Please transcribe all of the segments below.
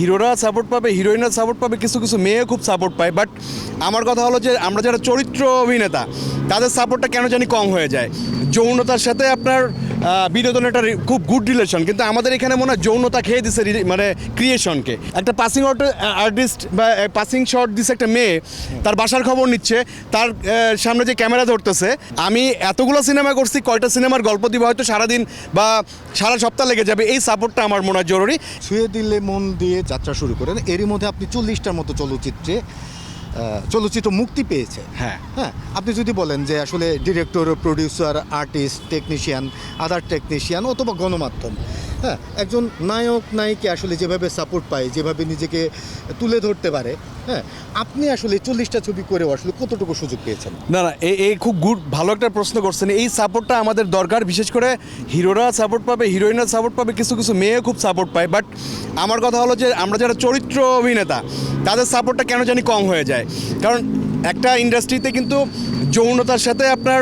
হিরোরা support পাবে, হিরোইনরা support পাবে, কিছু কিছু মেয়ে খুব সাপোর্ট পায়। বাট আমার কথা হলো যে আমরা যারা চরিত্র অভিনেতা তাদের সাপোর্টটা কেন জানি কম হয়ে যায়। যৌনতার সাথে আপনার বিনোদন একটা খুব গুড রিলেশন, কিন্তু আমাদের এখানে মনে হয় যৌনতা খেয়ে দিছে মানে ক্রিয়েশনকে। একটা পাসিং আর্টিস্ট বা পাসিং শট দিছে একটা মেয়ে, তার বাসার খবর নিচ্ছে, তার সামনে যে ক্যামেরা ধরতেছে। আমি এতগুলো সিনেমা করছি, কয়টা সিনেমার গল্প দিব হয়তো সারাদিন বা সারা সপ্তাহ লেগে যাবে। এই সাপোর্টটা আমার মনে হয় জরুরি। ছুঁয়ে দিলে মন দিয়ে যাত্রা শুরু করেন, এরই মধ্যে আপনি 40টার মতো চলচ্চিত্র মুক্তি পেয়েছে। হ্যাঁ, আপনি যদি বলেন যে আসলে ডিরেক্টর, প্রডিউসার, আর্টিস্ট, টেকনিশিয়ান, আদার টেকনিশিয়ান অথবা গণমাধ্যম, একজন নায়ক নায়িকা আসলে যেভাবে সাপোর্ট পায়, যেভাবে নিজেকে তুলে ধরতে পারে, আপনি আসলে 40টা ছবি করেও আসলে কতটুকু সুযোগ পেয়েছেন? না, এই খুব ভালো একটা প্রশ্ন করছেন। এই সাপোর্টটা আমাদের দরকার, বিশেষ করে হিরোরা সাপোর্ট পাবে, হিরোইনরা সাপোর্ট পাবে, কিছু কিছু মেয়ে খুব সাপোর্ট পায়। বাট আমার কথা হলো যে আমরা যারা চরিত্র অভিনেতা তাদের সাপোর্টটা কেন জানি কম হয়ে যায়। কারণ একটা ইন্ডাস্ট্রিতে কিন্তু যৌনতার সাথে আপনার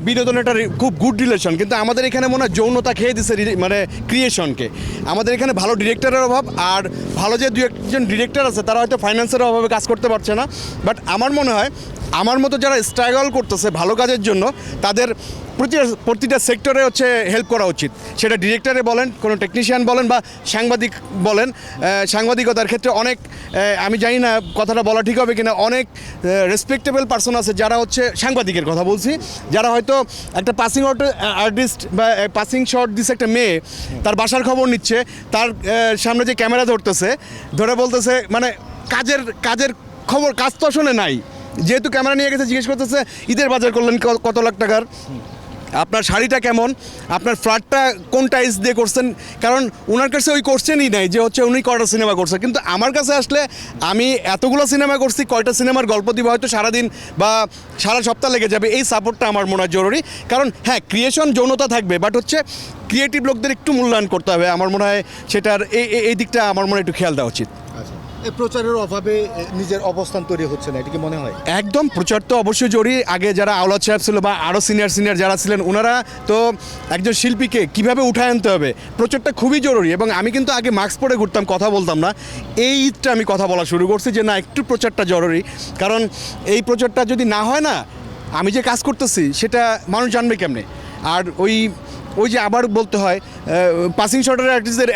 বিনোদন একটা খুব গুড রিলেশন, কিন্তু আমাদের এখানে মনে হয় যৌনতা খেয়ে দিছে মানে ক্রিয়েশনকে। আমাদের এখানে ভালো ডিরেক্টরের অভাব, আর ভালো যে দু একজন ডিরেক্টর আছে তারা হয়তো ফাইন্যান্সের অভাবে কাজ করতে পারছে না। বাট আমার মনে হয় আমার মতো যারা স্ট্রাগল করতেছে ভালো কাজের জন্য, তাদের প্রতিটা সেক্টরে হচ্ছে হেল্প করা উচিত। সেটা ডিরেক্টরে বলেন, কোনো টেকনিশিয়ান বলেন, বা সাংবাদিক বলেন। সাংবাদিকতার ক্ষেত্রে অনেক, আমি জানি না কথাটা বলা ঠিক হবে কিনা, অনেক রেসপেক্টেবল পার্সন আছে যারা হচ্ছে সাংবাদিকের কথা বলছি, যারা হয়তো একটা পাসিং আর্টিস্ট বা পাসিং শট দিছে একটা মেয়ে, তার বাসার খবর নিচ্ছে, তার সামনে যে ক্যামেরা ধরতেছে, ধরে বলতেছে মানে কাজের খবর, কাজ তো আসলে নাই। যেহেতু ক্যামেরা নিয়ে গেছে, জিজ্ঞেস করতেছে ঈদের বাজার করলেন কত লাখ টাকার, আপনার শাড়িটা কেমন, আপনার ফ্ল্যাটটা কোন টাইলস দিয়ে করছেন। কারণ ওনার কাছে ওই কোশ্চেনই নাই যে হচ্ছে উনি কয়টা সিনেমা করছে। কিন্তু আমার কাছে আসলে আমি এতগুলো সিনেমা করছি, কয়টা সিনেমার গল্প দিব হয়তো সারাদিন বা সারা সপ্তাহ লেগে যাবে। এই সাপোর্টটা আমার মনে হয় জরুরি। কারণ হ্যাঁ, ক্রিয়েশন যৌনতা থাকবে, বাট হচ্ছে ক্রিয়েটিভ লোকদের একটু মূল্যায়ন করতে হবে। আমার মনে হয় সেটার এই দিকটা আমার মনে হয় একটু খেয়াল দেওয়া উচিত। প্রচারের অভাবে নিজের অবস্থান তৈরি হচ্ছে না, এটা কি মনে হয়? একদম, প্রচার তো অবশ্যই জরুরি। আগে যারা আওলাদ সাহেব ছিল বা আরও সিনিয়র যারা ছিলেন, ওনারা তো একজন শিল্পীকে কীভাবে উঠায় আনতে হবে, প্রচারটা খুবই জরুরি। এবং আমি কিন্তু আগে মাস্ক পরে ঘুরতাম, কথা বলতাম না। এই ঈদটা আমি কথা বলা শুরু করছি যে না, একটু প্রচারটা জরুরি। কারণ এই প্রচারটা যদি না হয় না, আমি যে কাজ করতেছি সেটা মানুষ জানবে কেমনে। আর ওই যে আবার বলতে হয়, পাসিং শটের আর্টিস্টদের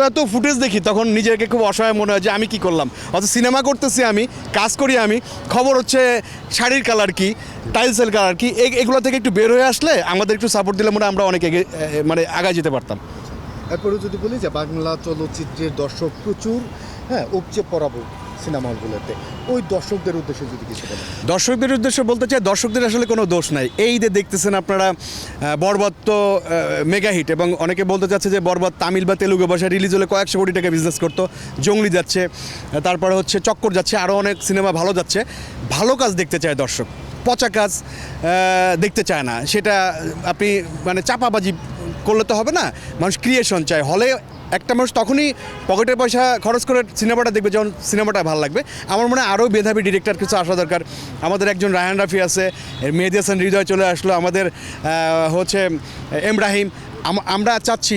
এত ফুটেজ দেখি, তখন নিজেকে খুব অসহায় মনে হয় যে আমি কি করলাম। অথচ সিনেমা করতেছি আমি, কাজ করি আমি, খবর হচ্ছে শাড়ির কালার কি, টাইলসের কালার কি। এগুলো থেকে একটু বের হয়ে আসলে, আমাদের একটু সাপোর্ট দিলে মনে আমরা অনেক আগায় যেতে পারতাম। এরপরে যদি বলি যে বাংলা চলচ্চিত্রের দর্শক প্রচুর উপচে পড়াবো সিনেমা হলগুলোতে, ওই দর্শকদের উদ্দেশ্যে যদি কিছু বলেন। দর্শকদের উদ্দেশ্যে বলতে চাই, দর্শকদের আসলে কোনো দোষ নাই। এই যে দেখতেছেন আপনারা, বরবাদ তো মেগা হিট, এবং অনেকে বলতে চাচ্ছে যে বরবাদ তামিল বা তেলুগু ভাষায় রিলিজ হলে কয়েকশো কোটি টাকা বিজনেস করতো। জঙ্গলি যাচ্ছে, তারপরে হচ্ছে চক্কর যাচ্ছে, আরও অনেক সিনেমা ভালো যাচ্ছে। ভালো কাজ দেখতে চায় দর্শক, পচা কাজ দেখতে চায় না। সেটা আপনি মানে চাপাবাজি করলে তো হবে না। মানুষ ক্রিয়েশন চায়। হলে একটা মানুষ তখনই পকেটের পয়সা খরচ করে সিনেমাটা দেখবে যখন সিনেমাটা ভালো লাগবে। আমার মনে হয় আরও মেধাবী ডিরেক্টর কিছু আসা দরকার। আমাদের একজন রায়হান রাফি আছে, মেহেদী হাসান হৃদয় চলে আসলো, আমাদের হচ্ছে এম রাহিম। আমরা চাচ্ছি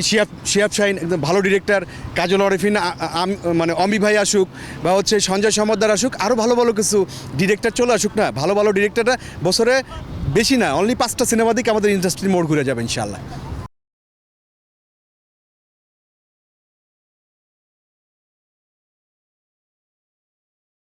শিহাব শাহিন একদম ভালো ডিরেক্টর, কাজল আরিফিন, মানে অমি ভাই আসুক, বা হচ্ছে সঞ্জয় সমদ্দার আসুক, আরও ভালো ভালো কিছু ডিরেক্টর চলে আসুক না। ভালো ডিরেক্টররা বছরে বেশি না, অনলি 5টা সিনেমা দিকে আমাদের ইন্ডাস্ট্রির মোড় ঘুরে যাবে ইনশাআল্লাহ।